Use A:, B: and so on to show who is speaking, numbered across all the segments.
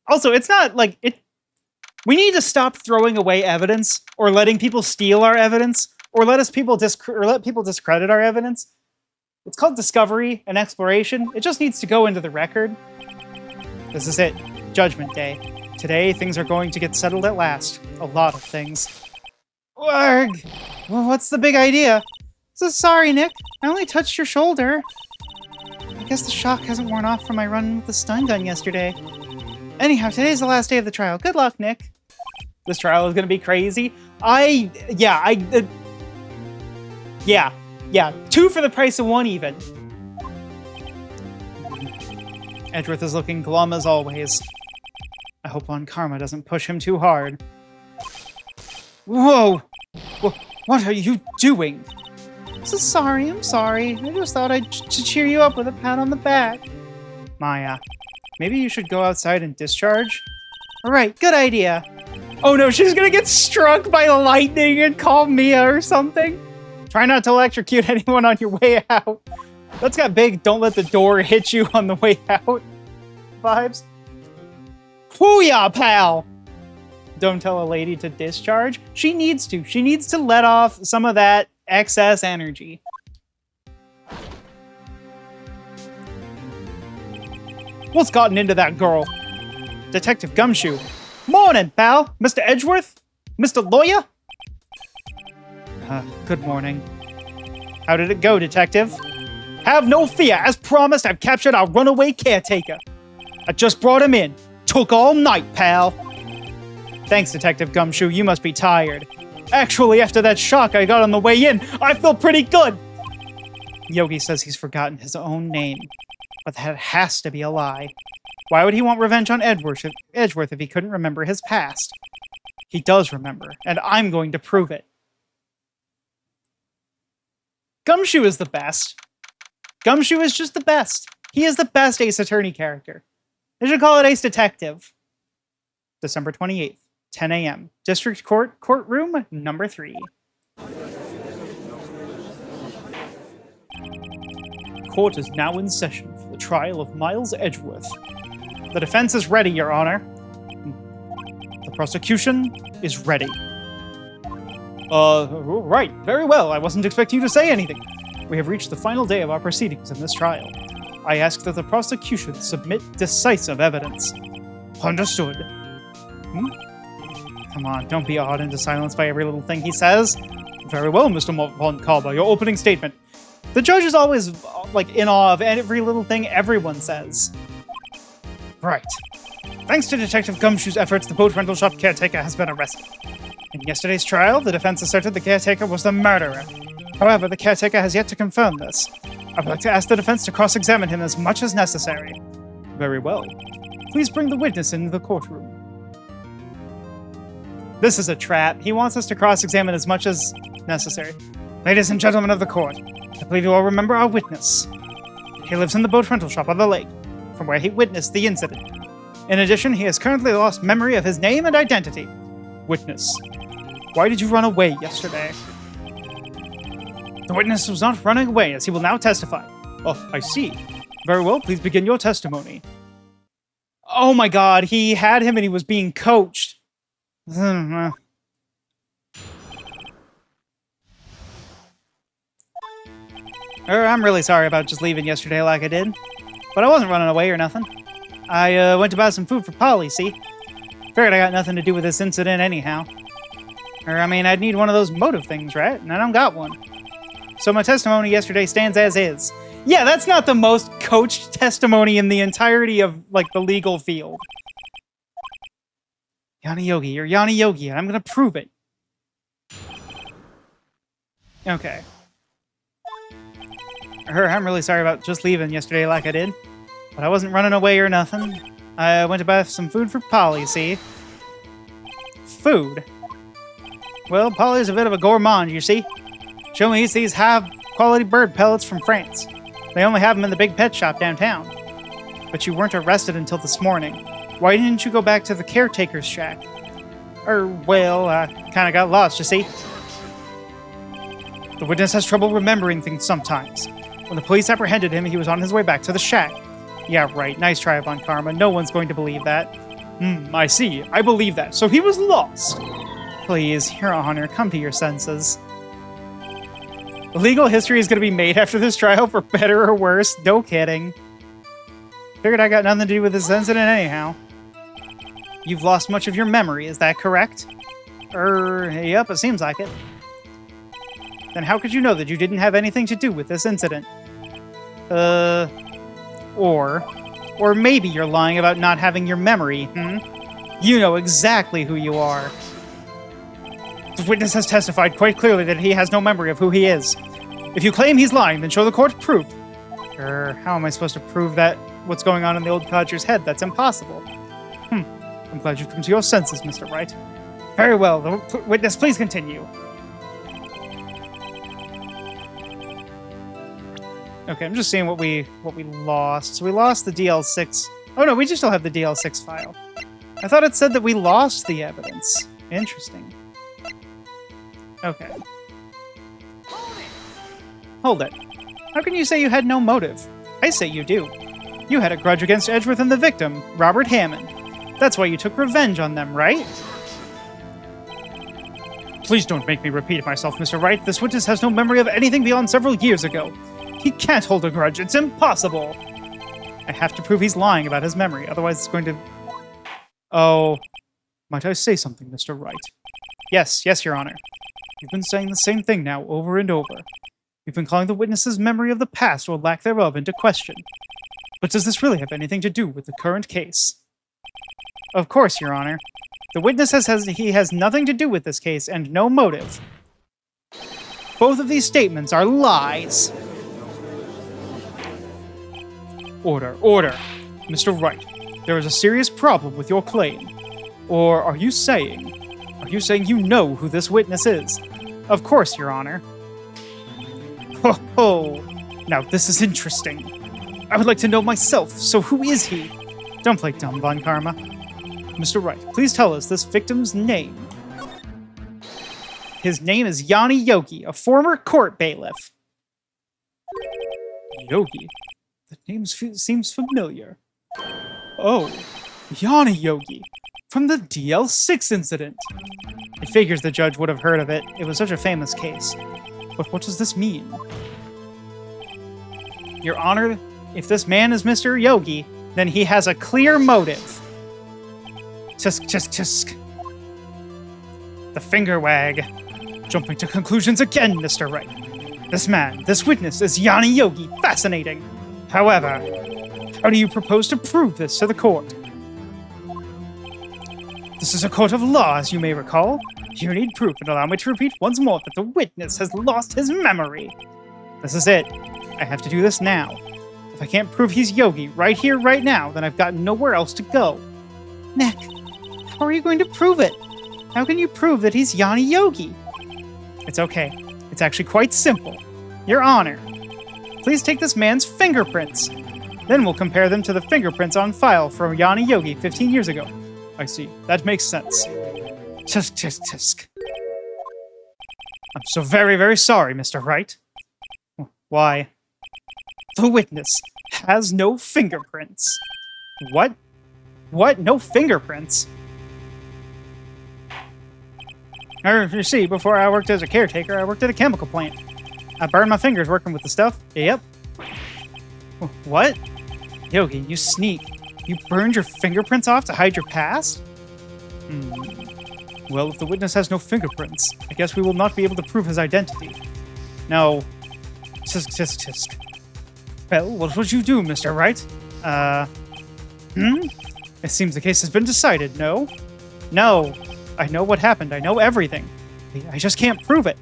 A: Also, it's not like it. We need to stop throwing away evidence or letting people steal our evidence or let people discredit our evidence. It's called discovery and exploration. It just needs to go into the record. This is it. Judgment Day. Today, things are going to get settled at last. A lot of things. Warg! Well, what's the big idea? So sorry, Nick. I only touched your shoulder. I guess the shock hasn't worn off from my run with the stun gun yesterday. Anyhow, today's the last day of the trial. Good luck, Nick. This trial is going to be crazy. Yeah. 2 for the price of 1 even. Edgeworth is looking glum as always. I hope Von Karma doesn't push him too hard. Whoa! What are you doing? I'm sorry. I just thought I'd cheer you up with a pat on the back. Maya, maybe you should go outside and discharge? Alright, good idea. Oh no, she's gonna get struck by lightning and call Mia or something. Try not to electrocute anyone on your way out. That's got big don't let the door hit you on the way out vibes. Hoo-yah, pal! Don't tell a lady to discharge. She needs to. She needs to let off some of that excess energy. What's gotten into that girl? Detective Gumshoe. Morning, pal. Mr. Edgeworth? Mr. Lawyer? Good morning. How did it go, Detective? Have no fear. As promised, I've captured our runaway caretaker. I just brought him in. Took all night, pal. Thanks, Detective Gumshoe. You must be tired. Actually, after that shock I got on the way in, I feel pretty good. Yogi says he's forgotten his own name. But that has to be a lie. Why would he want revenge on Edgeworth if he couldn't remember his past? He does remember, and I'm going to prove it. Gumshoe is the best. Gumshoe is just the best. He is the best Ace Attorney character. They should call it Ace Detective. December 28th, 10 a.m. District Court, Courtroom number 3. Court is now in session for the trial of Miles Edgeworth. The defense is ready, Your Honor. The prosecution is ready. Right. Very well. I wasn't expecting you to say anything. We have reached the final day of our proceedings in this trial. I ask that the prosecution submit decisive evidence. Understood. Come on, don't be awed into silence by every little thing he says. Very well, Mr. Von Kalba, your opening statement. The judge is always, in awe of every little thing everyone says. Right. Thanks to Detective Gumshoe's efforts, the boat rental shop caretaker has been arrested. In yesterday's trial, the defense asserted the caretaker was the murderer. However, the caretaker has yet to confirm this. I would like to ask the defense to cross-examine him as much as necessary. Very well. Please bring the witness into the courtroom. This is a trap. He wants us to cross-examine as much as necessary. Ladies and gentlemen of the court, I believe you all remember our witness. He lives in the boat rental shop on the lake, from where he witnessed the incident. In addition, he has currently lost memory of his name and identity. Witness. Why did you run away yesterday? The witness was not running away, as he will now testify. Oh, I see. Very well, please begin your testimony. Oh my god, he had him and he was being coached. I'm really sorry about just leaving yesterday like I did. But I wasn't running away or nothing. I went to buy some food for Polly, see? Figured I got nothing to do with this incident anyhow. I'd need one of those motive things, right? And I don't got one. So my testimony yesterday stands as is. Yeah, that's not the most coached testimony in the entirety of, the legal field. Yanni Yogi, you're Yanni Yogi, and I'm gonna prove it. Okay. I'm really sorry about just leaving yesterday like I did. But I wasn't running away or nothing. I went to buy some food for Polly, see? Food? Well, Polly's a bit of a gourmand, you see? She only eats these high-quality bird pellets from France. They only have them in the big pet shop downtown. But you weren't arrested until this morning. Why didn't you go back to the caretaker's shack? I kinda got lost, you see? The witness has trouble remembering things sometimes. When the police apprehended him, he was on his way back to the shack. Yeah, right. Nice try, Von Karma. No one's going to believe that. I see. I believe that. So he was lost. Please, Your Honor, come to your senses. Legal history is going to be made after this trial, for better or worse. No kidding. Figured I got nothing to do with this incident anyhow. You've lost much of your memory, is that correct? Yep, it seems like it. Then how could you know that you didn't have anything to do with this incident? Or maybe you're lying about not having your memory, You know exactly who you are. The witness has testified quite clearly that he has no memory of who he is. If you claim he's lying, then show the court proof. How am I supposed to prove that what's going on in the old codger's head? That's impossible. I'm glad you've come to your senses, Mr. Wright. Very well. The witness, please continue. Okay, I'm just seeing what we lost. So we lost the DL6. Oh no, we just still have the DL6 file. I thought it said that we lost the evidence. Interesting. Okay. Hold it. How can you say you had no motive? I say you do. You had a grudge against Edgeworth and the victim, Robert Hammond. That's why you took revenge on them, right? Please don't make me repeat myself, Mr. Wright. This witness has no memory of anything beyond several years ago. He can't hold a grudge. It's impossible. I have to prove he's lying about his memory. Otherwise, it's going to... Oh. Might I say something, Mr. Wright? Yes, Your Honor. You've been saying the same thing now over and over. You've been calling the witness's memory of the past or lack thereof into question. But does this really have anything to do with the current case? Of course, Your Honor. The witness says he has nothing to do with this case and no motive. Both of these statements are lies. Order. Mr. Wright, there is a serious problem with your claim. Or are you saying you know who this witness is? Of course, Your Honor. Ho! Now this is interesting. I would like to know myself, so who is he? Don't play dumb, Von Karma. Mr. Wright, please tell us this victim's name. His name is Yanni Yogi, a former court bailiff. Yogi? The name seems familiar. Oh, Yanni Yogi, from the DL6 incident. It figures the judge would have heard of it. It was such a famous case. But what does this mean? Your Honor, if this man is Mr. Yogi, then he has a clear motive. Tisk. The finger wag. Jumping to conclusions again, Mr. Wright. This witness is Yanni Yogi. Fascinating. However, how do you propose to prove this to the court? This is a court of law, as you may recall. You need proof, and allow me to repeat once more that the witness has lost his memory. This is it. I have to do this now. If I can't prove he's Yogi right here, right now, then I've got nowhere else to go. Nick, how are you going to prove it? How can you prove that he's Yanni Yogi? It's okay. It's actually quite simple. Your Honor, please take this man's fingerprints. Then we'll compare them to the fingerprints on file from Yanni Yogi 15 years ago. I see. That makes sense. Tisk. I'm so very, very sorry, Mr. Wright. Why? The witness has no fingerprints. What? No fingerprints? You see, before I worked as a caretaker, I worked at a chemical plant. I burned my fingers working with the stuff. Yep. What? Yogi, you sneak. You burned your fingerprints off to hide your past? Well, if the witness has no fingerprints, I guess we will not be able to prove his identity. No. Tisk. Well, what would you do, Mr. Wright? It seems the case has been decided, no? No. I know what happened. I know everything. I just can't prove it.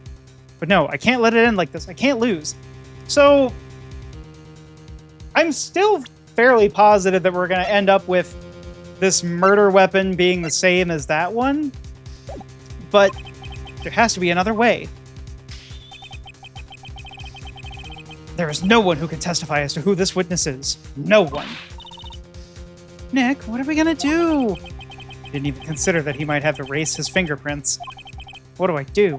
A: But no, I can't let it end like this. I can't lose. So, I'm still fairly positive that we're going to end up with this murder weapon being the same as that one. But there has to be another way. There is no one who can testify as to who this witness is. No one. Nick, what are we going to do? Didn't even consider that he might have erased his fingerprints. What do I do?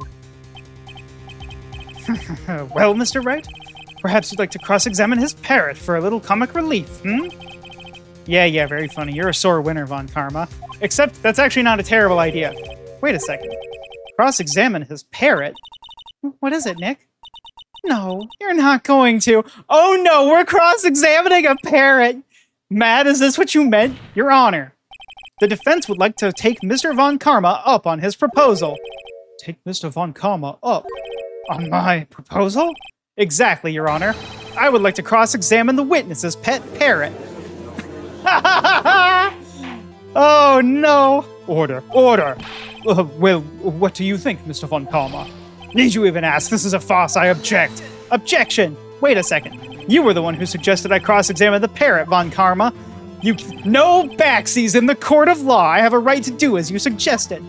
A: Well, Mr. Wright, perhaps you'd like to cross-examine his parrot for a little comic relief, Yeah, very funny. You're a sore winner, Von Karma. Except that's actually not a terrible idea. Wait a second. Cross-examine his parrot? What is it, Nick? No, you're not going to. Oh no, we're cross-examining a parrot! Matt, is this what you meant? Your Honor. The defense would like to take Mr. Von Karma up on his proposal. Take Mr. Von Karma up? On my proposal? Exactly, Your Honor. I would like to cross-examine the witness's pet parrot. Oh no! Order. Well, what do you think, Mr. Von Karma? Need you even ask? This is a farce. I object. Objection! Wait a second. You were the one who suggested I cross-examine the parrot, Von Karma. No backsies in the court of law. I have a right to do as you suggested.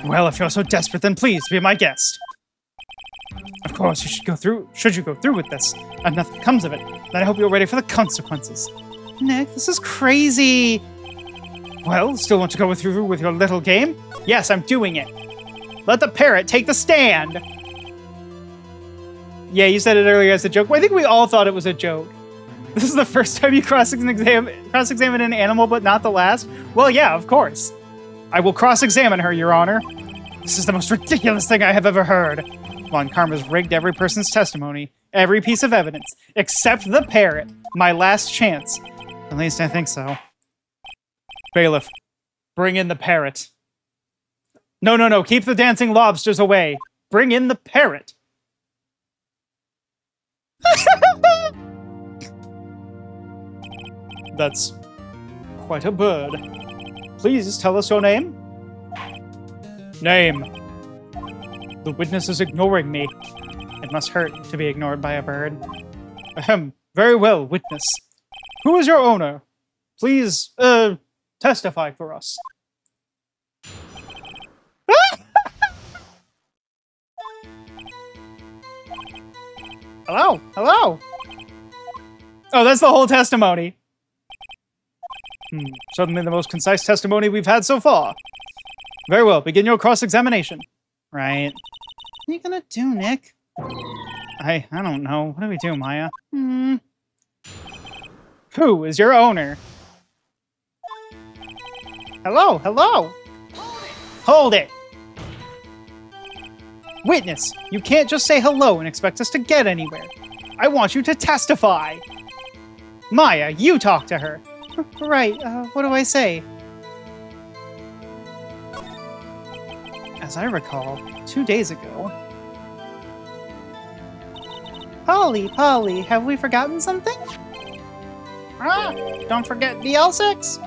A: Well, if you're so desperate, then please be my guest. Of course, you should go through. Should you go through with this, and nothing comes of it, then I hope you're ready for the consequences. Nick, this is crazy. Well, still want to go through with your little game? Yes, I'm doing it. Let the parrot take the stand. Yeah, you said it earlier as a joke. Well, I think we all thought it was a joke. This is the first time you cross-examine an animal, but not the last? Well, yeah, of course. I will cross-examine her, Your Honor. This is the most ridiculous thing I have ever heard. Von Karma's rigged every person's testimony, every piece of evidence, except the parrot. My last chance. At least I think so. Bailiff, bring in the parrot. No, keep the dancing lobsters away. Bring in the parrot. That's quite a bird. Please tell us your name. Name. The witness is ignoring me. It must hurt to be ignored by a bird. Ahem. Very well, witness. Who is your owner? Please, testify for us. Hello? Oh, that's the whole testimony. Certainly the most concise testimony we've had so far. Very well, begin your cross-examination. Right. What are you gonna do, Nick? I don't know. What do we do, Maya? Who is your owner? Hello? Hold it! Witness, you can't just say hello and expect us to get anywhere. I want you to testify. Maya, you talk to her. Right, what do I say? As I recall, 2 days ago... Polly, have we forgotten something? Don't forget DL6?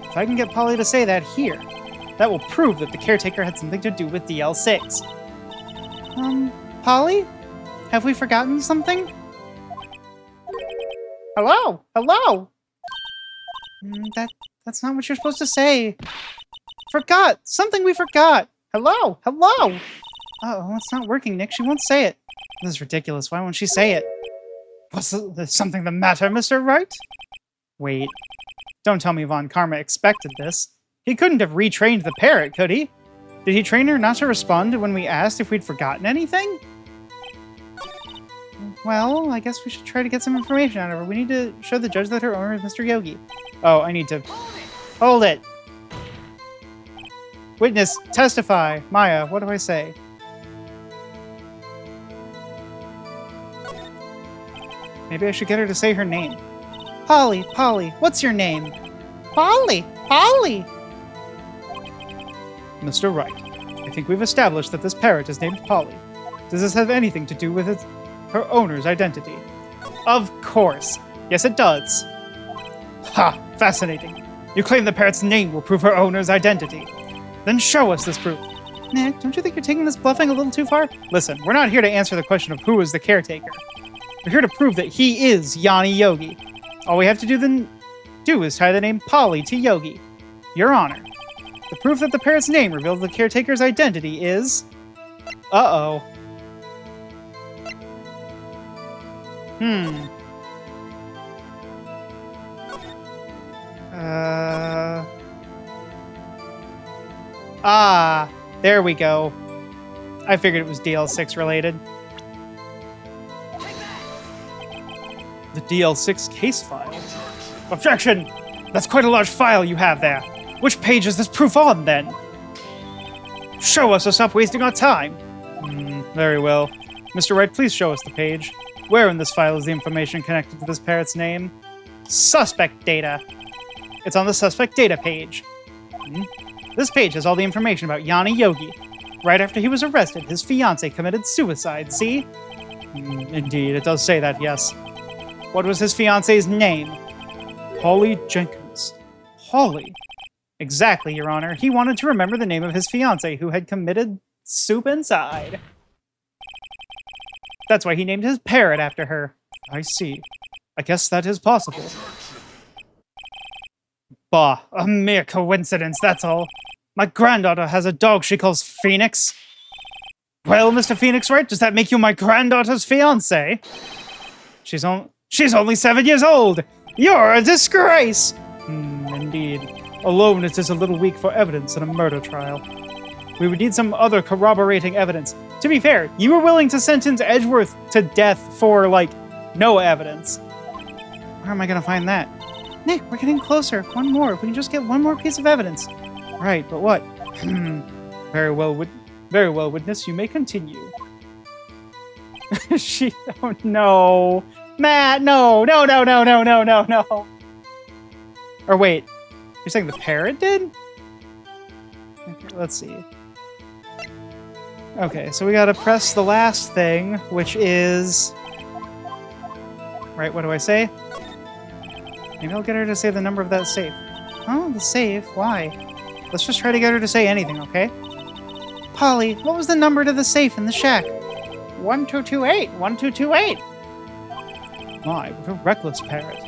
A: If I can get Polly to say that here, that will prove that the caretaker had something to do with DL6. Polly? Have we forgotten something? Hello? That's not what you're supposed to say. Forgot! Something we forgot! Hello? Uh-oh, it's not working, Nick. She won't say it. This is ridiculous. Why won't she say it? Was there something the matter, Mr. Wright? Wait. Don't tell me Von Karma expected this. He couldn't have retrained the parrot, could he? Did he train her not to respond when we asked if we'd forgotten anything? Well, I guess we should try to get some information out of her. We need to show the judge that her owner is Mr. Yogi. Oh, I need to... Hold it! Witness, testify. Maya, what do I say? Maybe I should get her to say her name. Polly, what's your name? Polly! Mr. Wright, I think we've established that this parrot is named Polly. Does this have anything to do with her owner's identity? Of course. Yes, it does. Ha! Fascinating. You claim the parrot's name will prove her owner's identity. Then show us this proof. Nick, don't you think you're taking this bluffing a little too far? Listen, we're not here to answer the question of who is the caretaker. We're here to prove that he is Yanni Yogi. All we have to do is tie the name Polly to Yogi. Your Honor, the proof that the parrot's name reveals the caretaker's identity is... Uh-oh. There we go. I figured it was DL6 related. The DL6 case file. Objection! That's quite a large file you have there. Which page is this proof on, then? Show us or stop wasting our time. Very well. Mr. Wright, please show us the page. Where in this file is the information connected to this parrot's name? Suspect data. It's on the suspect data page. This page has all the information about Yanni Yogi. Right after he was arrested, his fiancée committed suicide, see? Indeed, it does say that, yes. What was his fiancée's name? Holly Jenkins. Holly? Exactly, Your Honor. He wanted to remember the name of his fiancée who had committed suicide. That's why he named his parrot after her. I see. I guess that is possible. Bah, a mere coincidence, that's all. My granddaughter has a dog she calls Phoenix. Well, Mr. Phoenix Wright, does that make you my granddaughter's fiancé? She's only 7 years old! You're a disgrace! Indeed. Alone, it is a little weak for evidence in a murder trial. We would need some other corroborating evidence. To be fair, you were willing to sentence Edgeworth to death for, like, no evidence. Where am I gonna find that? Nick, we're getting closer. One more. If we can just get one more piece of evidence. Right, but what? Very well, witness. You may continue. Oh no. Matt, no. Or wait. You're saying the parrot did? Okay, let's see. Okay, so we gotta press the last thing, which is... Right, what do I say? Maybe I'll get her to say the number of that safe. Oh, the safe? Why? Let's just try to get her to say anything, okay? Polly, what was the number to the safe in the shack? 1228! 1228! My, what a reckless parrot.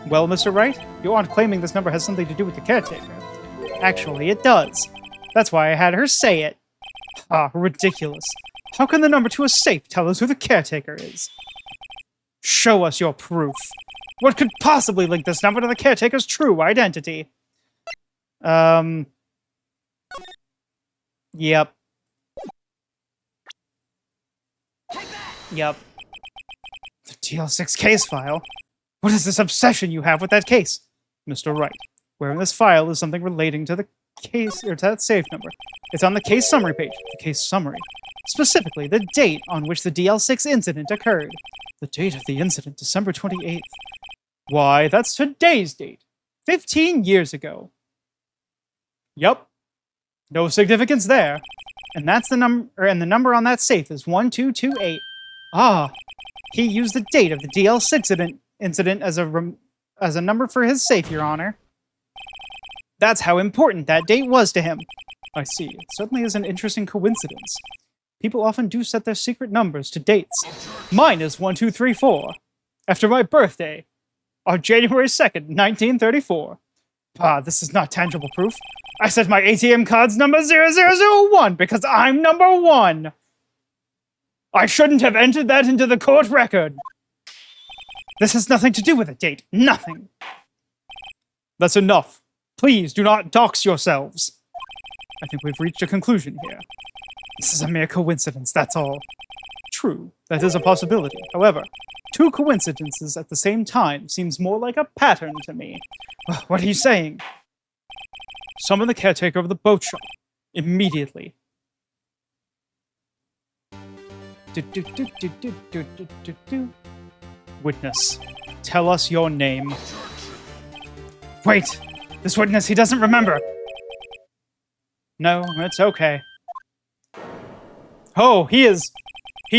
A: Well, Mr. Wright, you aren't claiming this number has something to do with the caretaker. Actually, it does. That's why I had her say it. Ah, ridiculous. How can the number to a safe tell us who the caretaker is? Show us your proof. What could possibly link this number to the caretaker's true identity? Yep. Yep. The DL6 case file? What is this obsession you have with that case? Mr. Wright, where in this file is something relating to the case, or to that safe number? It's on the case summary page. The case summary. Specifically, the date on which the DL6 incident occurred. The date of the incident, December 28th. Why, that's today's date. 15 years ago. Yup. No significance there. And that's the number, and the number on that safe is 1228. Ah, he used the date of the DL6 incident as a number for his safe, Your Honor. That's how important that date was to him. I see. It certainly is an interesting coincidence. People often do set their secret numbers to dates. Mine is 1234. After my birthday. On January 2nd, 1934. Ah, this is not tangible proof. I set my ATM card's number 0001 because I'm number 1. I shouldn't have entered that into the court record. This has nothing to do with a date. Nothing. That's enough. Please do not dox yourselves. I think we've reached a conclusion here. This is a mere coincidence, that's all. True, that is a possibility. However, two coincidences at the same time seems more like a pattern to me. What are you saying? Summon the caretaker of the boat shop. Immediately. Witness, tell us your name. Wait! This witness, he doesn't remember! No, it's okay. Oh, he's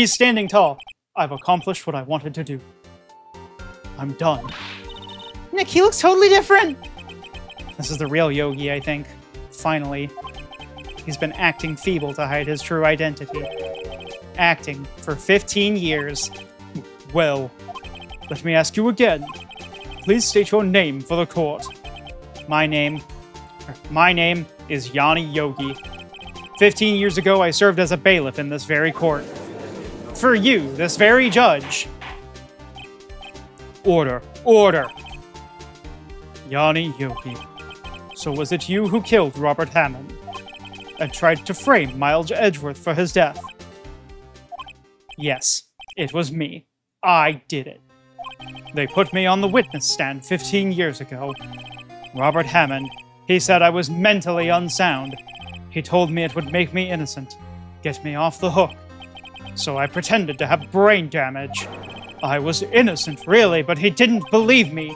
A: standing tall. I've accomplished what I wanted to do. I'm done. Nick, he looks totally different! This is the real Yogi, I think. Finally. He's been acting feeble to hide his true identity. Acting for 15 years. Well, let me ask you again. Please state your name for the court. My name is Yanni Yogi. 15 years ago, I served as a bailiff in this very court. For you, this very judge. Order. Order. Yanni Yogi. So was it you who killed Robert Hammond and tried to frame Miles Edgeworth for his death? Yes, it was me. I did it. They put me on the witness stand 15 years ago. Robert Hammond, he said I was mentally unsound. He told me it would make me innocent, get me off the hook. So I pretended to have brain damage. I was innocent, really, but he didn't believe me.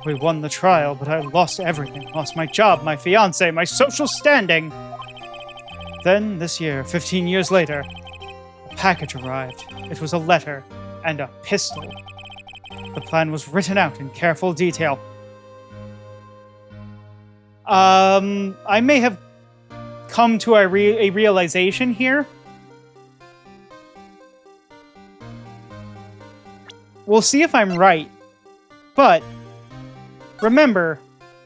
A: We won the trial, but I lost everything. Lost my job, my fiancé, my social standing. Then, this year, 15 years later, a package arrived. It was a letter and a pistol. The plan was written out in careful detail. I may have come to a realization here. We'll see if I'm right. But remember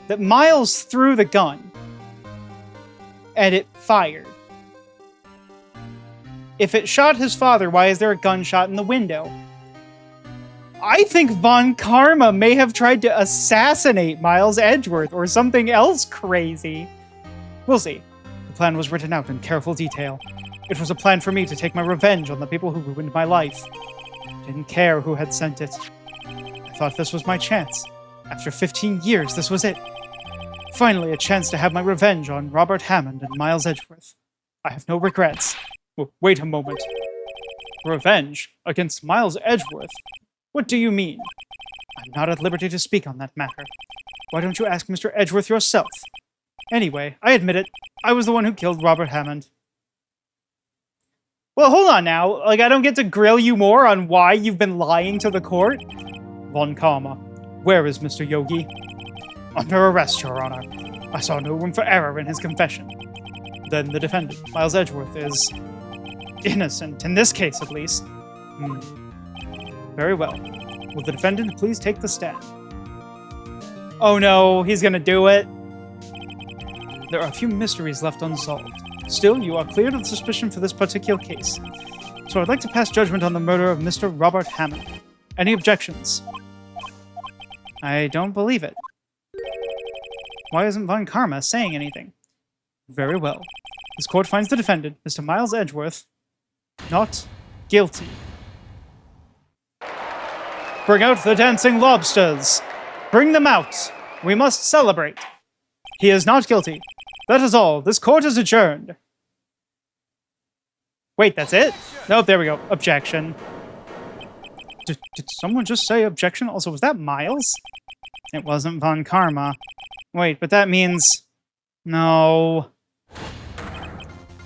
A: that Miles threw the gun and it fired. If it shot his father, why is there a gunshot in the window? I think Von Karma may have tried to assassinate Miles Edgeworth or something else crazy. We'll see. The plan was written out in careful detail. It was a plan for me to take my revenge on the people who ruined my life. Didn't care who had sent it. I thought this was my chance. After 15 years, this was it. Finally, a chance to have my revenge on Robert Hammond and Miles Edgeworth. I have no regrets. Wait a moment. Revenge against Miles Edgeworth? What do you mean? I'm not at liberty to speak on that matter. Why don't you ask Mr. Edgeworth yourself? Anyway, I admit it. I was the one who killed Robert Hammond. Well, hold on now. Like, I don't get to grill you more on why you've been lying to the court? Von Karma, where is Mr. Yogi? Under arrest, Your Honor. I saw no room for error in his confession. Then the defendant, Miles Edgeworth, is innocent, in this case at least. Very well. Will the defendant please take the stand? Oh no, he's gonna do it. There are a few mysteries left unsolved. Still, you are cleared of suspicion for this particular case. So I'd like to pass judgment on the murder of Mr. Robert Hammond. Any objections? I don't believe it. Why isn't Von Karma saying anything? Very well. This court finds the defendant, Mr. Miles Edgeworth, not guilty. Bring out the dancing lobsters! Bring them out! We must celebrate! He is not guilty. That is all. This court is adjourned. Wait, that's it? Nope, there we go. Objection. Did someone just say objection? Also, was that Miles? It wasn't Von Karma. Wait, but that means... No.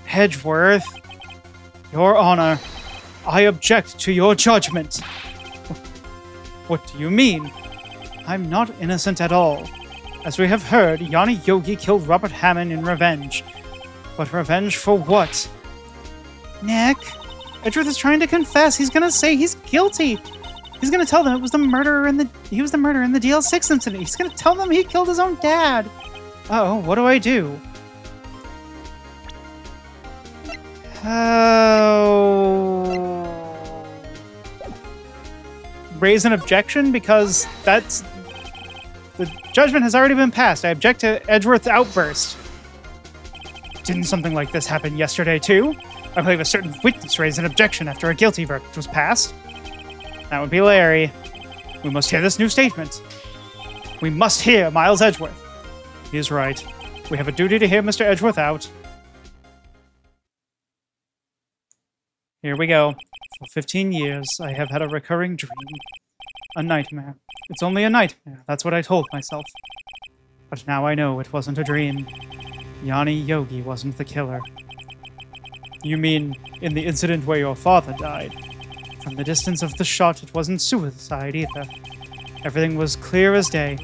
A: Edgeworth. Your Honor, I object to your judgment. What do you mean? I'm not innocent at all. As we have heard, Yanni Yogi killed Robert Hammond in revenge. But revenge for what? Nick, Edgeworth is trying to confess. He's gonna say he's guilty. He's gonna tell them it was the murderer in the DL6 incident. He's gonna tell them he killed his own dad. Uh-oh, what do I do? Raise an objection because that's... The judgment has already been passed. I object to Edgeworth's outburst. Didn't something like this happen yesterday, too? I believe a certain witness raised an objection after a guilty verdict was passed. That would be Larry. We must hear this new statement. We must hear Miles Edgeworth. He is right. We have a duty to hear Mr. Edgeworth out. Here we go. For 15 years, I have had a recurring dream. A nightmare. It's only a nightmare. That's what I told myself. But now I know it wasn't a dream. Yanni Yogi wasn't the killer. You mean in the incident where your father died? From the distance of the shot, it wasn't suicide either. Everything was clear as day.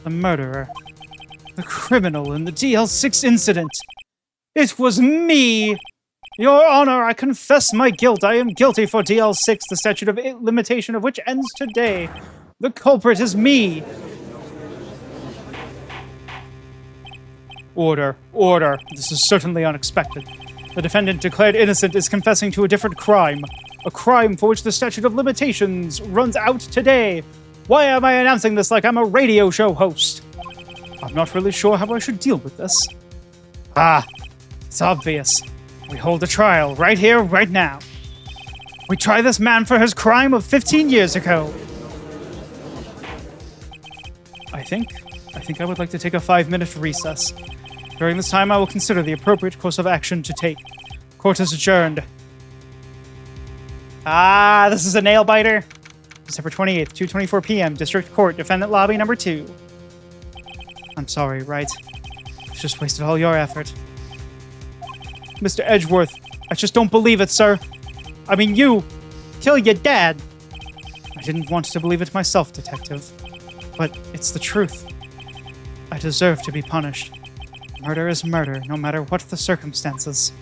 A: The murderer. The criminal in the DL6 incident. It was me! Your Honor, I confess my guilt. I am guilty for DL6, the statute of limitation of which ends today. The culprit is me. Order. Order. This is certainly unexpected. The defendant declared innocent is confessing to a different crime. A crime for which the statute of limitations runs out today. Why am I announcing this like I'm a radio show host? I'm not really sure how I should deal with this. Ah, it's obvious. We hold a trial right here, right now. We try this man for his crime of 15 years ago. I think I would like to take a 5-minute recess. During this time, I will consider the appropriate course of action to take. Court is adjourned. Ah, this is a nail biter. December 28th, 2:24 p.m. District Court, Defendant Lobby number 2. I'm sorry, Wright. I've just wasted all your effort. Mr. Edgeworth, I just don't believe it, sir. I mean, you kill your dad. I didn't want to believe it myself, Detective. But it's the truth. I deserve to be punished. Murder is murder, no matter what the circumstances.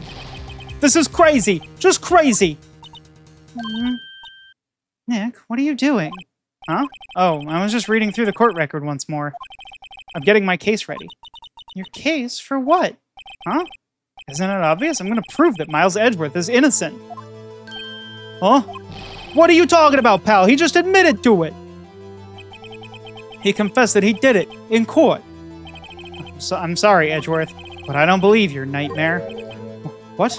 A: This is crazy! Just crazy! Nick, what are you doing? Huh? Oh, I was just reading through the court record once more. I'm getting my case ready. Your case? For what? Huh? Isn't it obvious? I'm gonna prove that Miles Edgeworth is innocent. Huh? What are you talking about, pal? He just admitted to it. He confessed that he did it in court. I'm sorry, Edgeworth, but I don't believe your nightmare. What?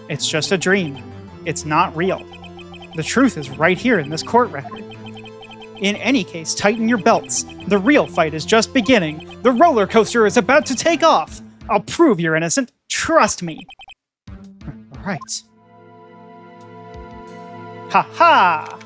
A: It's just a dream. It's not real. The truth is right here in this court record. In any case, tighten your belts. The real fight is just beginning. The roller coaster is about to take off. I'll prove you're innocent. Trust me. Right. Ha ha!